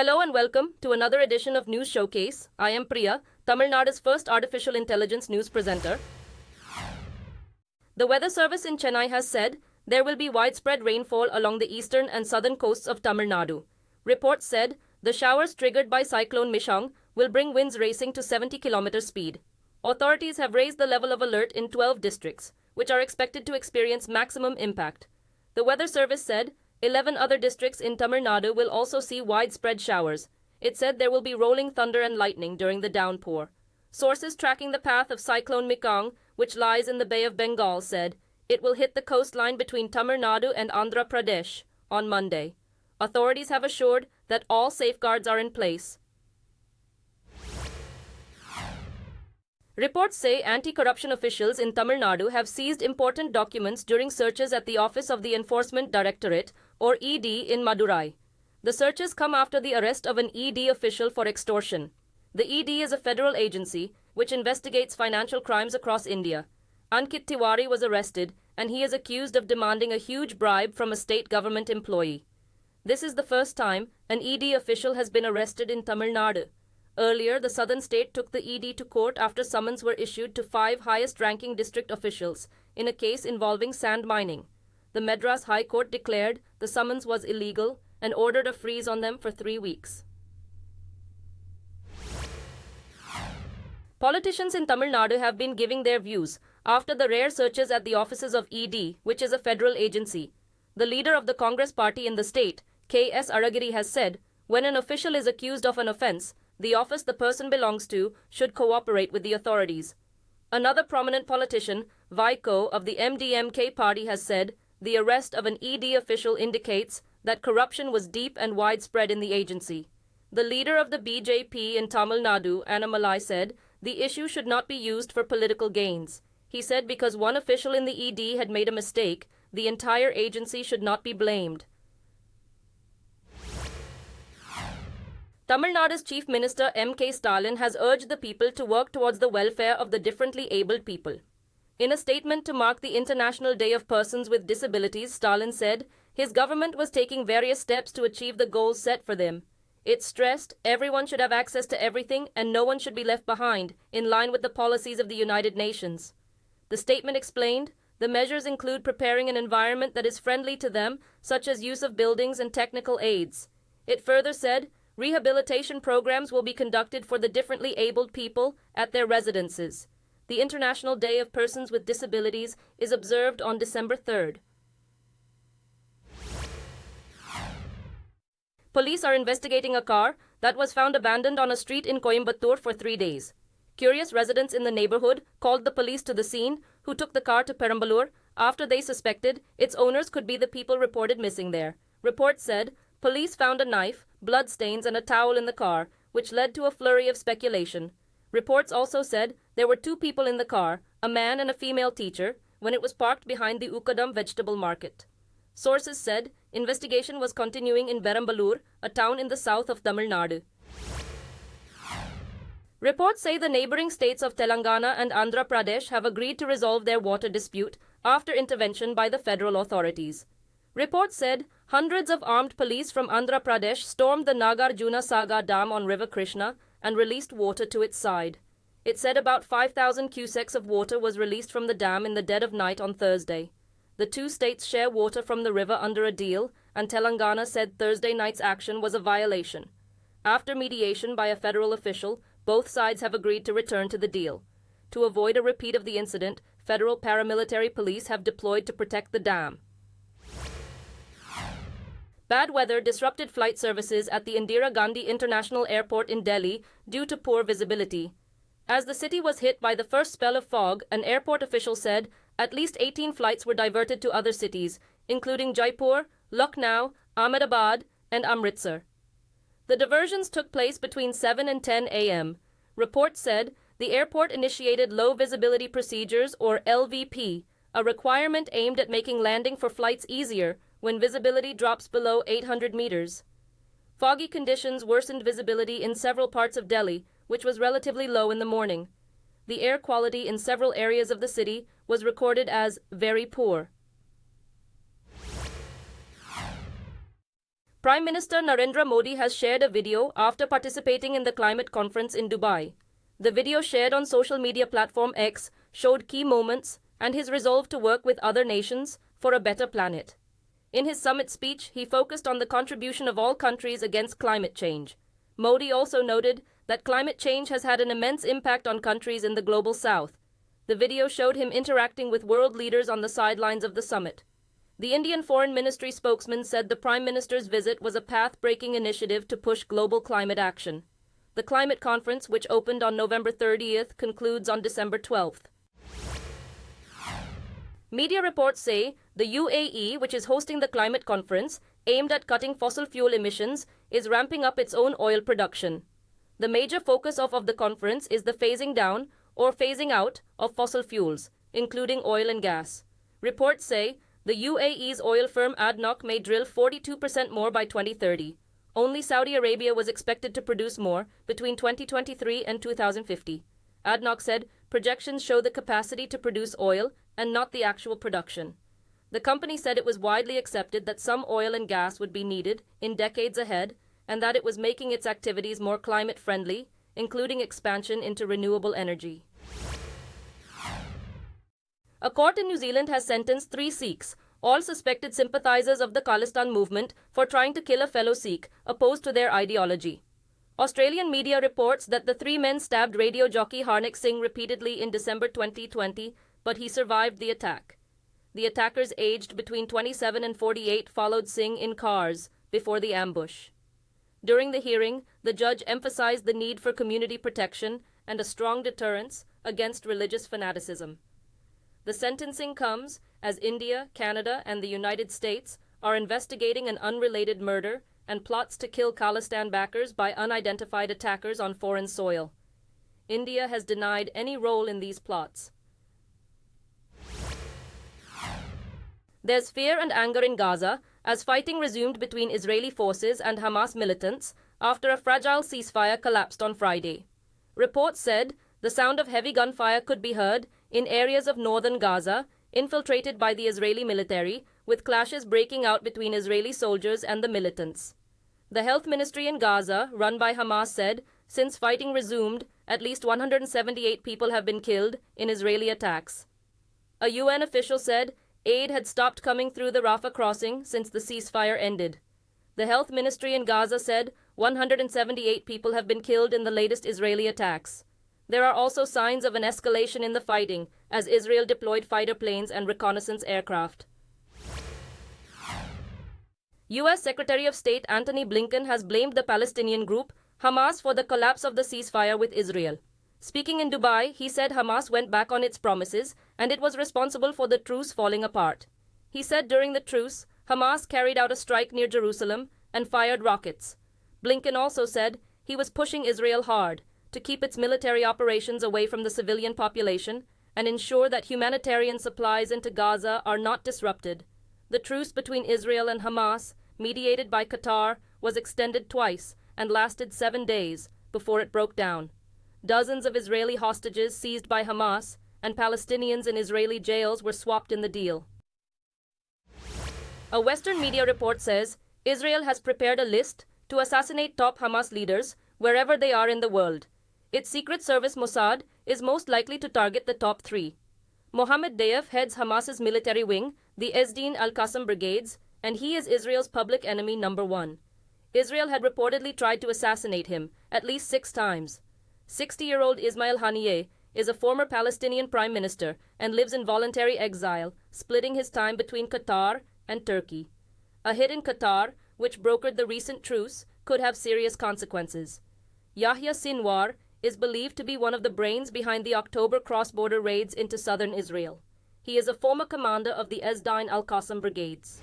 Hello and welcome to another edition of News Showcase. I am Priya, Tamil Nadu's first artificial intelligence news presenter. The weather service in Chennai has said there will be widespread rainfall along the eastern and southern coasts of Tamil Nadu. Reports said the showers triggered by Cyclone Michaung will bring winds racing to 70 km speed. Authorities have raised the level of alert in 12 districts, which are expected to experience maximum impact. The weather service said 11 other districts in Tamil Nadu will also see widespread showers. It said there will be rolling thunder and lightning during the downpour. Sources tracking the path of Cyclone Michaung, which lies in the Bay of Bengal, said it will hit the coastline between Tamil Nadu and Andhra Pradesh on Monday. Authorities have assured that all safeguards are in place. Reports say anti-corruption officials in Tamil Nadu have seized important documents during searches at the Office of the Enforcement Directorate, or ED, in Madurai. The searches come after the arrest of an ED official for extortion. The ED is a federal agency which investigates financial crimes across India. Ankit Tiwari was arrested, and he is accused of demanding a huge bribe from a state government employee. This is the first time an ED official has been arrested in Tamil Nadu. Earlier, the southern state took the ED to court after summons were issued to 5 highest-ranking district officials in a case involving sand mining. The Madras High Court declared the summons was illegal and ordered a freeze on them for 3 weeks. Politicians in Tamil Nadu have been giving their views after the rare searches at the offices of ED, which is a federal agency. The leader of the Congress party in the state, K.S. Aragiri, has said, when an official is accused of an offence, the office the person belongs to should cooperate with the authorities. Another prominent politician, Vaiko of the MDMK party, has said the arrest of an ED official indicates that corruption was deep and widespread in the agency. The leader of the BJP in Tamil Nadu, Annamalai, said the issue should not be used for political gains. He said because one official in the ED had made a mistake, the entire agency should not be blamed. Tamil Nadu's Chief Minister M.K. Stalin has urged the people to work towards the welfare of the differently abled people. In a statement to mark the International Day of Persons with Disabilities, Stalin said his government was taking various steps to achieve the goals set for them. It stressed everyone should have access to everything and no one should be left behind, in line with the policies of the United Nations. The statement explained the measures include preparing an environment that is friendly to them, such as use of buildings and technical aids. It further said rehabilitation programs will be conducted for the differently abled people at their residences. The International Day of Persons with Disabilities is observed on December 3rd. Police are investigating a car that was found abandoned on a street in Coimbatore for 3 days. Curious residents in the neighborhood called the police to the scene, who took the car to Perambalur after they suspected its owners could be the people reported missing there. Reports said police found a knife, bloodstains, and a towel in the car, which led to a flurry of speculation. Reports also said there were 2 people in the car, a man and a female teacher, when it was parked behind the Ukadam vegetable market. Sources said investigation was continuing in Perambalur, a town in the south of Tamil Nadu. Reports say the neighboring states of Telangana and Andhra Pradesh have agreed to resolve their water dispute after intervention by the federal authorities. Reports said hundreds of armed police from Andhra Pradesh stormed the Nagarjuna Sagar Dam on River Krishna and released water to its side. It said about 5,000 cusecs of water was released from the dam in the dead of night on Thursday. The 2 states share water from the river under a deal, and Telangana said Thursday night's action was a violation. After mediation by a federal official, both sides have agreed to return to the deal. To avoid a repeat of the incident, federal paramilitary police have deployed to protect the dam. Bad weather disrupted flight services at the Indira Gandhi International Airport in Delhi due to poor visibility. As the city was hit by the first spell of fog, an airport official said at least 18 flights were diverted to other cities, including Jaipur, Lucknow, Ahmedabad, and Amritsar. The diversions took place between 7 and 10 a.m. Reports said the airport initiated low visibility procedures, or LVP, a requirement aimed at making landing for flights easier when visibility drops below 800 meters. Foggy conditions worsened visibility in several parts of Delhi, which was relatively low in the morning. The air quality in several areas of the city was recorded as very poor. Prime Minister Narendra Modi has shared a video after participating in the climate conference in Dubai. The video shared on social media platform X showed key moments and his resolve to work with other nations for a better planet. In his summit speech, he focused on the contribution of all countries against climate change. Modi also noted that climate change has had an immense impact on countries in the global south. The video showed him interacting with world leaders on the sidelines of the summit. The Indian Foreign Ministry spokesman said the Prime Minister's visit was a path-breaking initiative to push global climate action. The climate conference, which opened on November 30th, concludes on December 12th. Media reports say the UAE, which is hosting the climate conference, aimed at cutting fossil fuel emissions, is ramping up its own oil production. The major focus of the conference is the phasing down or phasing out of fossil fuels, including oil and gas. Reports say the UAE's oil firm ADNOC may drill 42% more by 2030. Only Saudi Arabia was expected to produce more between 2023 and 2050. ADNOC said projections show the capacity to produce oil and not the actual production. The company said it was widely accepted that some oil and gas would be needed in decades ahead and that it was making its activities more climate-friendly, including expansion into renewable energy. A court in New Zealand has sentenced 3 Sikhs, all suspected sympathizers of the Khalistan movement, for trying to kill a fellow Sikh opposed to their ideology. Australian media reports that the 3 men stabbed radio jockey Harnik Singh repeatedly in December 2020, but he survived the attack. The attackers, aged between 27 and 48, followed Singh in cars before the ambush. During the hearing, the judge emphasized the need for community protection and a strong deterrence against religious fanaticism. The sentencing comes as India, Canada, and the United States are investigating an unrelated murder and plots to kill Khalistan backers by unidentified attackers on foreign soil. India has denied any role in these plots. There's fear and anger in Gaza as fighting resumed between Israeli forces and Hamas militants after a fragile ceasefire collapsed on Friday. Reports said the sound of heavy gunfire could be heard in areas of northern Gaza, infiltrated by the Israeli military, with clashes breaking out between Israeli soldiers and the militants. The health ministry in Gaza, run by Hamas, said since fighting resumed, at least 178 people have been killed in Israeli attacks. A UN official said aid had stopped coming through the Rafah crossing since the ceasefire ended. The health ministry in Gaza said 178 people have been killed in the latest Israeli attacks. There are also signs of an escalation in the fighting as Israel deployed fighter planes and reconnaissance aircraft. U.S. Secretary of State Antony Blinken has blamed the Palestinian group Hamas for the collapse of the ceasefire with Israel. Speaking in Dubai, he said Hamas went back on its promises and it was responsible for the truce falling apart. He said during the truce, Hamas carried out a strike near Jerusalem and fired rockets. Blinken also said he was pushing Israel hard to keep its military operations away from the civilian population and ensure that humanitarian supplies into Gaza are not disrupted. The truce between Israel and Hamas, mediated by Qatar, was extended twice and lasted 7 days before it broke down. Dozens of Israeli hostages seized by Hamas and Palestinians in Israeli jails were swapped in the deal. A Western media report says Israel has prepared a list to assassinate top Hamas leaders wherever they are in the world. Its secret service Mossad is most likely to target the top 3. Mohammed Deif heads Hamas's military wing, the Ezdin al-Qassam brigades, and he is Israel's public enemy number 1. Israel had reportedly tried to assassinate him at least 6 times. 60-year-old Ismail Haniyeh is a former Palestinian prime minister and lives in voluntary exile, splitting his time between Qatar and Turkey. A hit in Qatar, which brokered the recent truce, could have serious consequences. Yahya Sinwar is believed to be one of the brains behind the October cross-border raids into southern Israel. He is a former commander of the Ezdin al-Qassam brigades.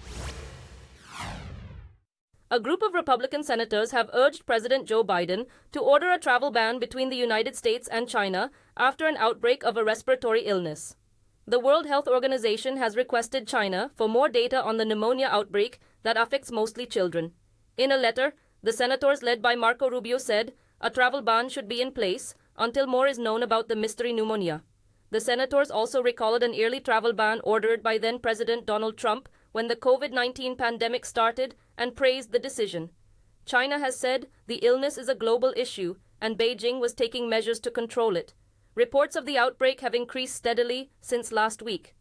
A group of Republican senators have urged President Joe Biden to order a travel ban between the United States and China after an outbreak of a respiratory illness. The World Health Organization has requested China for more data on the pneumonia outbreak that affects mostly children. In a letter, the senators led by Marco Rubio said a travel ban should be in place until more is known about the mystery pneumonia. The senators also recalled an early travel ban ordered by then-President Donald Trump when the COVID-19 pandemic started and praised the decision. China has said the illness is a global issue and Beijing was taking measures to control it. Reports of the outbreak have increased steadily since last week.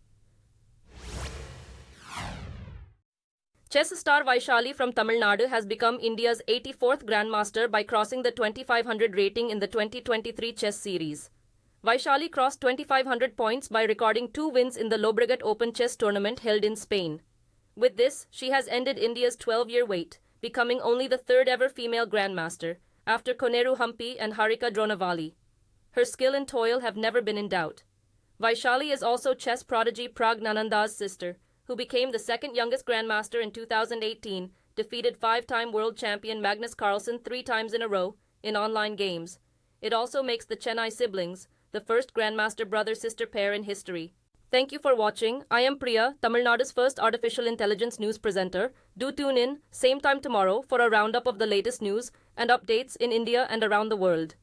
Chess star Vaishali from Tamil Nadu has become India's 84th Grandmaster by crossing the 2500 rating in the 2023 chess series. Vaishali crossed 2500 points by recording 2 wins in the Llobregat Open chess tournament held in Spain. With this, she has ended India's 12-year wait, becoming only the third ever female Grandmaster, after Koneru Hampi and Harika Dronavali. Her skill and toil have never been in doubt. Vaishali is also chess prodigy Pragnananda's sister, who became the second youngest Grandmaster in 2018, defeated 5-time world champion Magnus Carlsen 3 times in a row in online games. It also makes the Chennai siblings the first Grandmaster brother-sister pair in history. Thank you for watching. I am Priya, Tamil Nadu's first artificial intelligence news presenter. Do tune in, same time tomorrow, for a roundup of the latest news and updates in India and around the world.